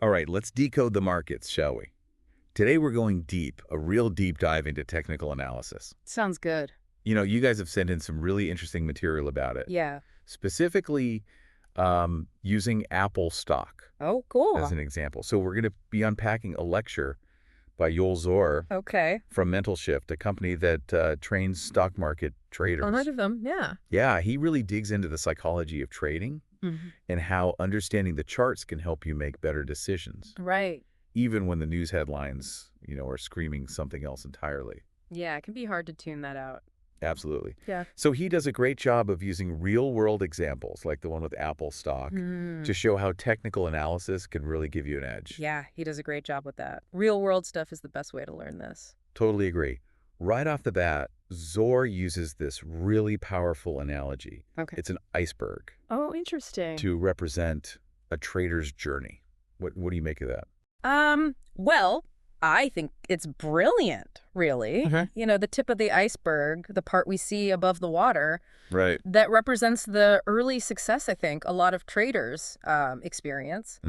All right, let's decode the markets, shall we? Today we're going deep, a real deep dive into technical analysis. Sounds good. You guys have sent in some really interesting material about it, Yeah. specifically using Apple stock Oh, cool. as an example. So we're going to be unpacking a lecture by Yoel Zur Okay. from Mentalshape, a company that trains stock market traders. I've heard of them. Yeah. Yeah, he really digs into the psychology of trading and how understanding the charts can help you make better decisions, Right. even when the news headlines, are screaming something else entirely. Yeah, it can be hard to tune that out. Absolutely. Yeah. So he does a great job of using real-world examples, like the one with Apple stock, to show how technical analysis can really give you an edge. Yeah, he does a great job with that. Real world stuff is the best way to learn this. Totally agree. Right off the bat, Zur uses this really powerful analogy. Okay. It's an iceberg Oh, interesting. to represent a trader's journey. What do you make of that? Well, I think it's brilliant, really. Okay. The tip of the iceberg, the part we see above the water, Right. that represents the early success I think a lot of traders experience.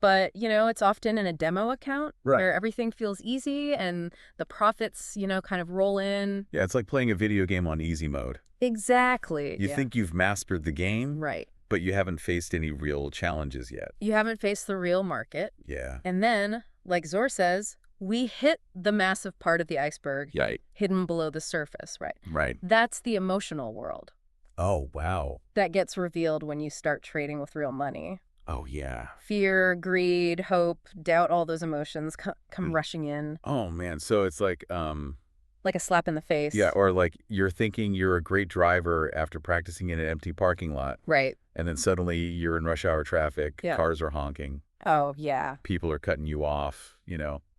But, it's often in a demo account where everything feels easy and the profits, kind of roll in. Yeah, it's like playing a video game on easy mode. Exactly. You think you've mastered the game, Right. but you haven't faced any real challenges yet. You haven't faced the real market. Yeah. And then, like Zur says, we hit the massive part of the iceberg hidden below the surface, right? Right. That's the emotional world Oh, wow. that gets revealed when you start trading with real money. Oh, yeah. Fear, greed, hope, doubt, all those emotions come rushing in. Oh, man. So it's like, Like a slap in the face. yeah, or like you're thinking you're a great driver after practicing in an empty parking lot, Right. and then suddenly you're in rush hour traffic, Yeah. cars are honking, Oh, yeah. people are cutting you off,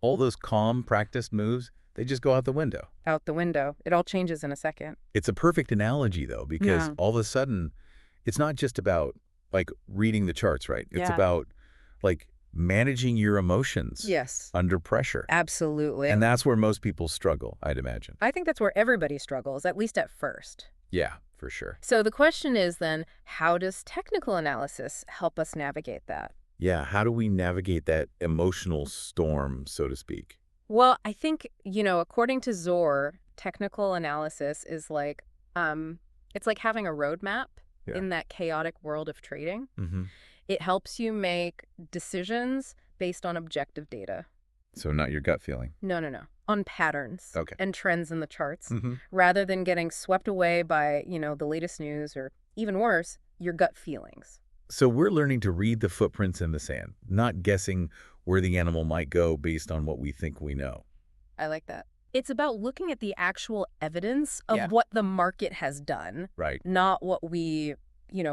All those calm, practiced moves, they just go out the window. Out the window. It all changes in a second. It's a perfect analogy, though, because all of a sudden, it's not just about, like, reading the charts, right? It's about, like, managing your emotions under pressure. Absolutely. And that's where most people struggle, I'd imagine. I think that's where everybody struggles, at least at first. Yeah, for sure. So the question is then, how does technical analysis help us navigate that? Yeah, how do we navigate that emotional storm, so to speak? Well, I think, according to Zur, technical analysis is like, it's like having a roadmap in that chaotic world of trading. It helps you make decisions based on objective data. So not your gut feeling. No. On patterns Okay. and trends in the charts, rather than getting swept away by, the latest news or even worse, your gut feelings. So we're learning to read the footprints in the sand, not guessing where the animal might go based on what we think we know. I like that. It's about looking at the actual evidence of what the market has done, Right. not what we,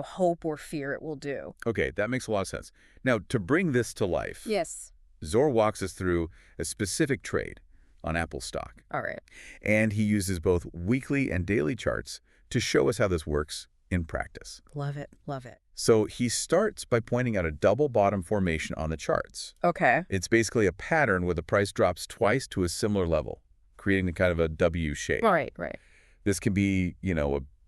hope or fear it will do. Okay, that makes a lot of sense. Now, to bring this to life, Yes. Zur walks us through a specific trade on Apple stock. All right. And he uses both weekly and daily charts to show us how this works in practice. Love it. Love it. So he starts by pointing out a double bottom formation on the charts. Okay. It's basically a pattern where the price drops twice to a similar level, creating a kind of a W shape. Right. This can be,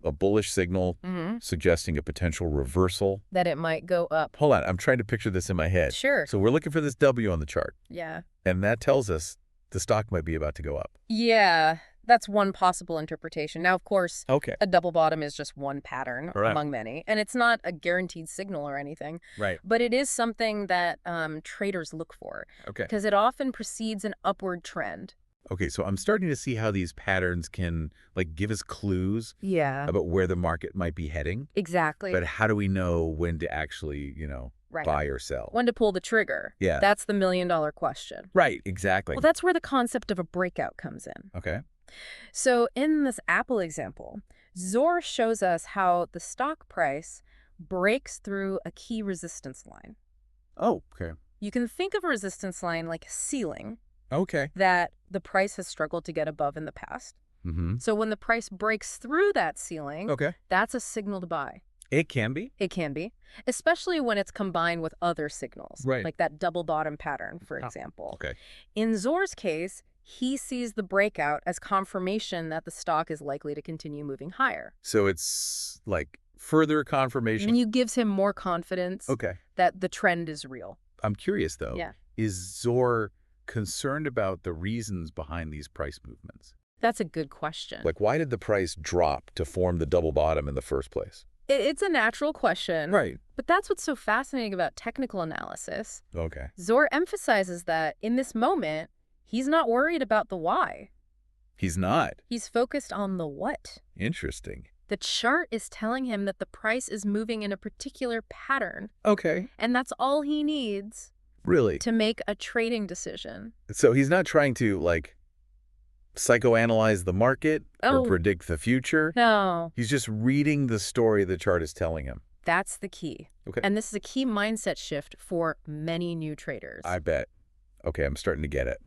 a bullish signal suggesting a potential reversal. That it might go up. Hold on, I'm trying to picture this in my head. Sure. So we're looking for this W on the chart, Yeah. and that tells us the stock might be about to go up. Yeah. That's one possible interpretation. Now, of course, Okay. a double bottom is just one pattern Right. among many, and it's not a guaranteed signal or anything. Right. But it is something that traders look for Okay. because it often precedes an upward trend. Okay, so I'm starting to see how these patterns can, like, give us clues Yeah. about where the market might be heading. Exactly. But how do we know when to actually, Right. buy or sell? When to pull the trigger. Yeah. That's the $1,000,000 question. Right, exactly. Well, that's where the concept of a breakout comes in. Okay. So in this Apple example, Zur shows us how the stock price breaks through a key resistance line. Oh, okay. You can think of a resistance line like a ceiling Okay. that the price has struggled to get above in the past. So when the price breaks through that ceiling, Okay. that's a signal to buy. It can be. It can be, especially when it's combined with other signals, Right. like that double bottom pattern, for example. Okay. In Zur's case, he sees the breakout as confirmation that the stock is likely to continue moving higher. So it's like further confirmation. And you gives him more confidence Okay. that the trend is real. I'm curious, though. Yeah. Is Zur concerned about the reasons behind these price movements? That's a good question. Like, why did the price drop to form the double bottom in the first place? It's a natural question. Right. But that's what's so fascinating about technical analysis. Okay. Zur emphasizes that in this moment, he's not worried about the why. He's not. He's focused on the what. Interesting. The chart is telling him that the price is moving in a particular pattern. Okay. And that's all he needs. Really? To make a trading decision. So he's not trying to, like, psychoanalyze the market or Oh. predict the future? No. He's just reading the story the chart is telling him. That's the key. Okay. And this is a key mindset shift for many new traders. I bet. Okay, I'm starting to get it.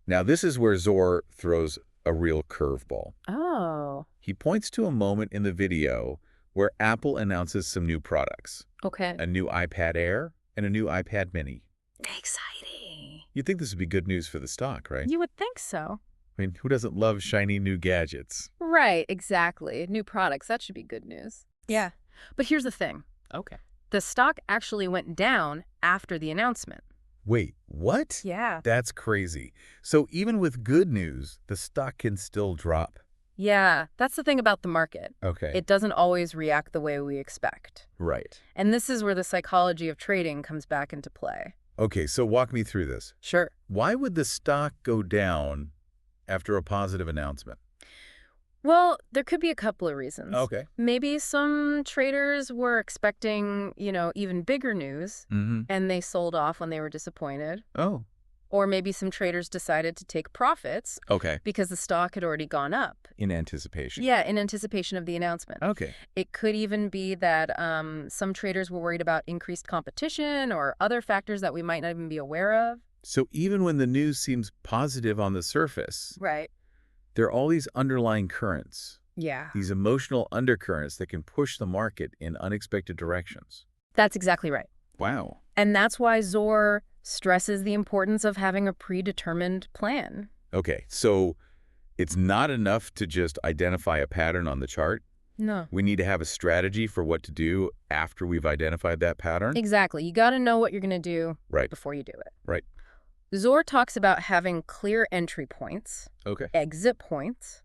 Now, this is where Zur throws a real curveball. Oh. He points to a moment in the video where Apple announces some new products. Okay. A new iPad Air and a new iPad Mini. Exciting. You'd think this would be good news for the stock, right? You would think so. I mean, who doesn't love shiny new gadgets? Right, exactly. New products, that should be good news. Yeah. But here's the thing. Okay. The stock actually went down after the announcement. Wait, what? Yeah. That's crazy. So even with good news, the stock can still drop. Yeah, that's the thing about the market. Okay. It doesn't always react the way we expect. Right. And this is where the psychology of trading comes back into play. Okay, so walk me through this. Sure. Why would the stock go down after a positive announcement? Well, there could be a couple of reasons. Okay. Maybe some traders were expecting, even bigger news, and they sold off when they were disappointed. Oh. Or maybe some traders decided to take profits Okay. because the stock had already gone up. In anticipation. Yeah, in anticipation of the announcement. Okay. It could even be that some traders were worried about increased competition or other factors that we might not even be aware of. So even when the news seems positive on the surface, Right. there are all these underlying currents, Yeah. these emotional undercurrents that can push the market in unexpected directions. That's exactly right. Wow. And that's why Zur stresses the importance of having a predetermined plan. Okay, so it's not enough to just identify a pattern on the chart. No. We need to have a strategy for what to do after we've identified that pattern. Exactly. You got to know what you're going to do Right. before you do it. Right. Zur talks about having clear entry points, Okay. exit points,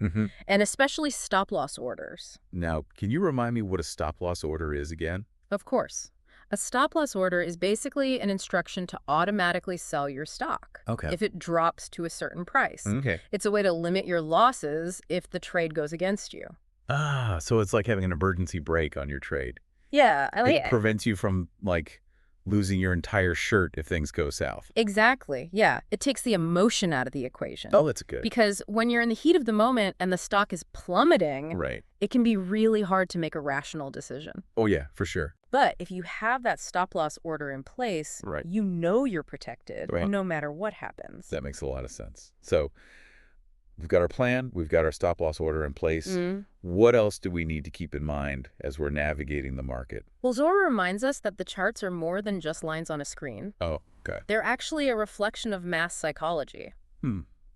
and especially stop-loss orders. Now, can you remind me what a stop-loss order is again? Of course. A stop-loss order is basically an instruction to automatically sell your stock if it drops to a certain price. Okay. It's a way to limit your losses if the trade goes against you. Ah, so it's like having an emergency brake on your trade. Yeah, I like It prevents you from, like, losing your entire shirt if things go south. Exactly. Yeah. It takes the emotion out of the equation. Oh, that's good. Because when you're in the heat of the moment and the stock is plummeting, Right. it can be really hard to make a rational decision. Oh, yeah, for sure. But if you have that stop-loss order in place, Right. you know you're protected Right. no matter what happens. That makes a lot of sense. So we've got our plan. We've got our stop-loss order in place. What else do we need to keep in mind as we're navigating the market? Well, Zur reminds us that the charts are more than just lines on a screen. Oh, okay. They're actually a reflection of mass psychology.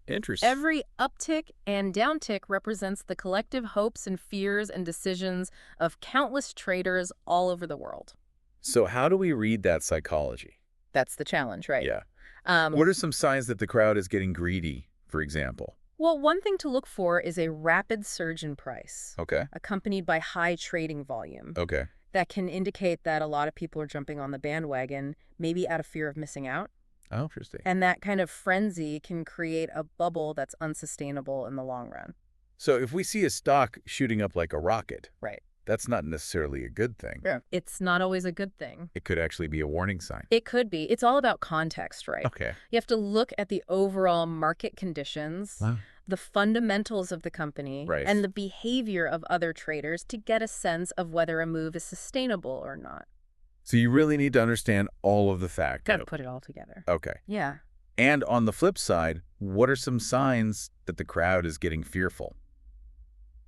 Interesting. Every uptick and downtick represents the collective hopes and fears and decisions of countless traders all over the world. So how do we read that psychology? That's the challenge, right? Yeah. What are some signs that the crowd is getting greedy, for example? Well, one thing to look for is a rapid surge in price, Okay. accompanied by high trading volume. Okay. That can indicate that a lot of people are jumping on the bandwagon, maybe out of fear of missing out. Oh, interesting. And that kind of frenzy can create a bubble that's unsustainable in the long run. So if we see a stock shooting up like a rocket, Right. that's not necessarily a good thing. Yeah. It's not always a good thing. It could actually be a warning sign. It could be. It's all about context, right? Okay. You have to look at the overall market conditions, Wow. the fundamentals of the company, Right. and the behavior of other traders to get a sense of whether a move is sustainable or not. So you really need to understand all of the factors. Got to put it all together. Okay. Yeah. And on the flip side, what are some signs that the crowd is getting fearful?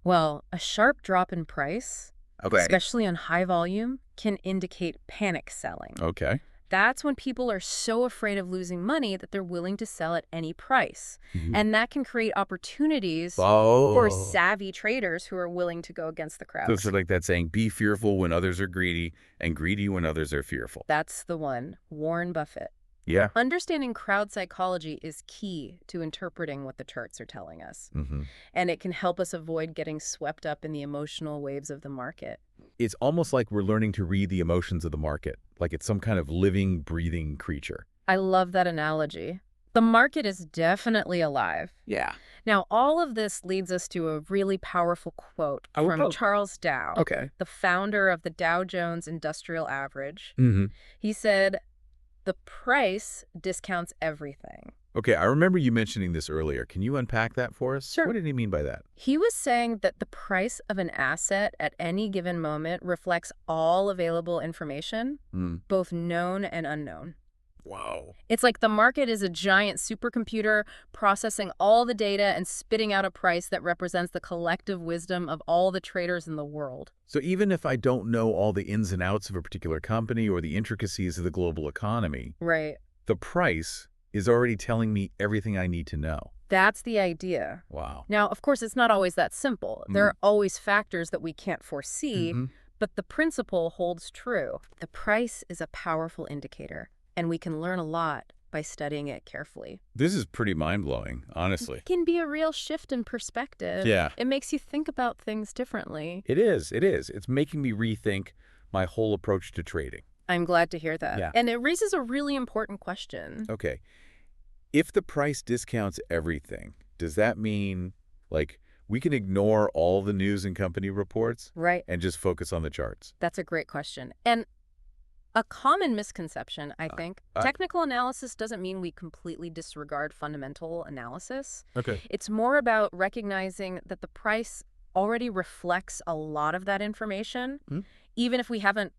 Well, a sharp drop in price, especially on high volume, can indicate panic selling. Okay. That's when people are so afraid of losing money that they're willing to sell at any price. And that can create opportunities for savvy traders who are willing to go against the crowd. So it's like that saying, be fearful when others are greedy and greedy when others are fearful. That's the one. Warren Buffett. Yeah. Understanding crowd psychology is key to interpreting what the charts are telling us. And it can help us avoid getting swept up in the emotional waves of the market. It's almost like we're learning to read the emotions of the market, like it's some kind of living, breathing creature. I love that analogy. The market is definitely alive. Yeah. Now, all of this leads us to a really powerful quote from Charles Dow, the founder of the Dow Jones Industrial Average. He said, "The price discounts everything." Okay, I remember you mentioning this earlier. Can you unpack that for us? Sure. What did he mean by that? He was saying that the price of an asset at any given moment reflects all available information, both known and unknown. Wow. It's like the market is a giant supercomputer processing all the data and spitting out a price that represents the collective wisdom of all the traders in the world. So even if I don't know all the ins and outs of a particular company or the intricacies of the global economy, the price is already telling me everything I need to know. That's the idea. Wow. Now, of course, it's not always that simple. There are always factors that we can't foresee, but the principle holds true. The price is a powerful indicator, and we can learn a lot by studying it carefully. This is pretty mind-blowing, honestly. It can be a real shift in perspective. Yeah. It makes you think about things differently. It is. It is. It's making me rethink my whole approach to trading. I'm glad to hear that. Yeah. And it raises a really important question. Okay. If the price discounts everything, does that mean, like, we can ignore all the news and company reports? Right. And just focus on the charts? That's a great question. And a common misconception, I think, technical analysis doesn't mean we completely disregard fundamental analysis. Okay. It's more about recognizing that the price already reflects a lot of that information, even if we haven't,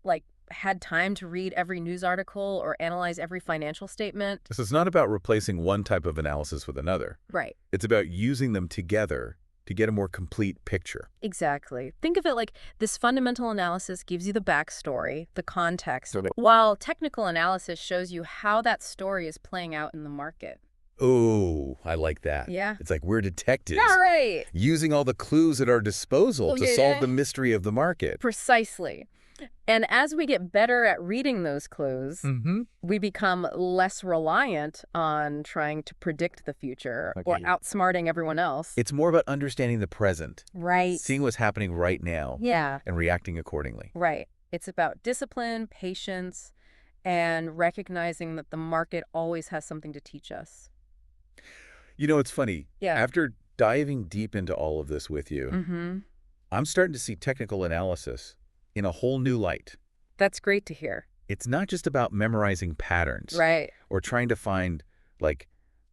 had time to read every news article or analyze every financial statement. So it's not about replacing one type of analysis with another. Right. It's about using them together to get a more complete picture. Exactly. Think of it like this fundamental analysis gives you the backstory, the context, while technical analysis shows you how that story is playing out in the market. Oh, I like that. Yeah. It's like we're detectives. All right. Using all the clues at our disposal to solve the mystery of the market. Precisely. And as we get better at reading those clues, we become less reliant on trying to predict the future or outsmarting everyone else. It's more about understanding the present. Right. Seeing what's happening right now. Yeah. And reacting accordingly. Right. It's about discipline, patience, and recognizing that the market always has something to teach us. You know, it's funny. Yeah. After diving deep into all of this with you, I'm starting to see technical analysis in a whole new light. That's great to hear. It's not just about memorizing patterns. Right. Or trying to find, like,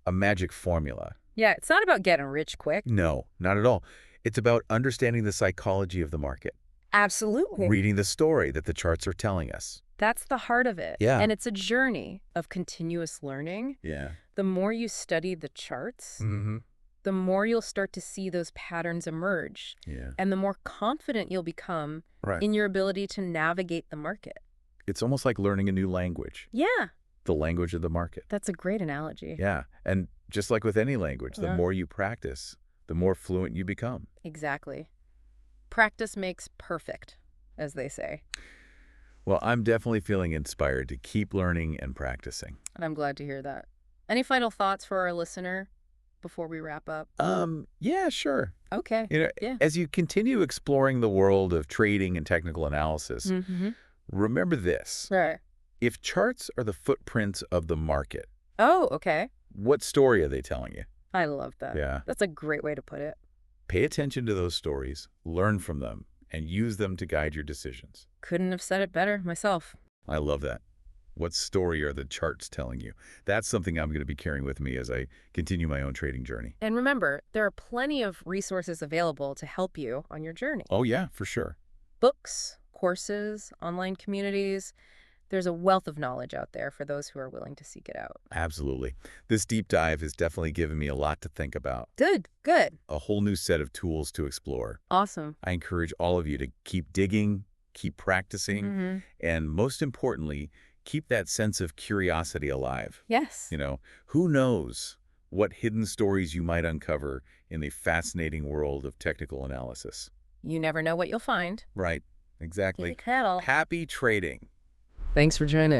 a magic formula. Yeah, it's not about getting rich quick. No, not at all. It's about understanding the psychology of the market. Absolutely. Reading the story that the charts are telling us. That's the heart of it. Yeah. And it's a journey of continuous learning. Yeah. The more you study the charts, the more you'll start to see those patterns emerge. Yeah. And the more confident you'll become in your ability to navigate the market. It's almost like learning a new language. Yeah. The language of the market. That's a great analogy. Yeah. And just like with any language, the more you practice, the more fluent you become. Exactly. Practice makes perfect, as they say. Well, I'm definitely feeling inspired to keep learning and practicing. And I'm glad to hear that. Any final thoughts for our listener before we wrap up? Yeah, sure. Okay. You know, as you continue exploring the world of trading and technical analysis, remember this. Right. If charts are the footprints of the market. Oh, okay. What story are they telling you? I love that. Yeah. That's a great way to put it. Pay attention to those stories, learn from them, and use them to guide your decisions. Couldn't have said it better myself. I love that. What story are the charts telling you? That's something I'm going to be carrying with me as I continue my own trading journey. And remember, there are plenty of resources available to help you on your journey. Oh, yeah, for sure. Books, courses, online communities. There's a wealth of knowledge out there for those who are willing to seek it out. Absolutely. This deep dive has definitely given me a lot to think about. Good. A whole new set of tools to explore. Awesome. I encourage all of you to keep digging, keep practicing, and most importantly, keep that sense of curiosity alive. Yes. Who knows what hidden stories you might uncover in the fascinating world of technical analysis. You never know what you'll find. Right. Exactly. Happy trading. Thanks for joining.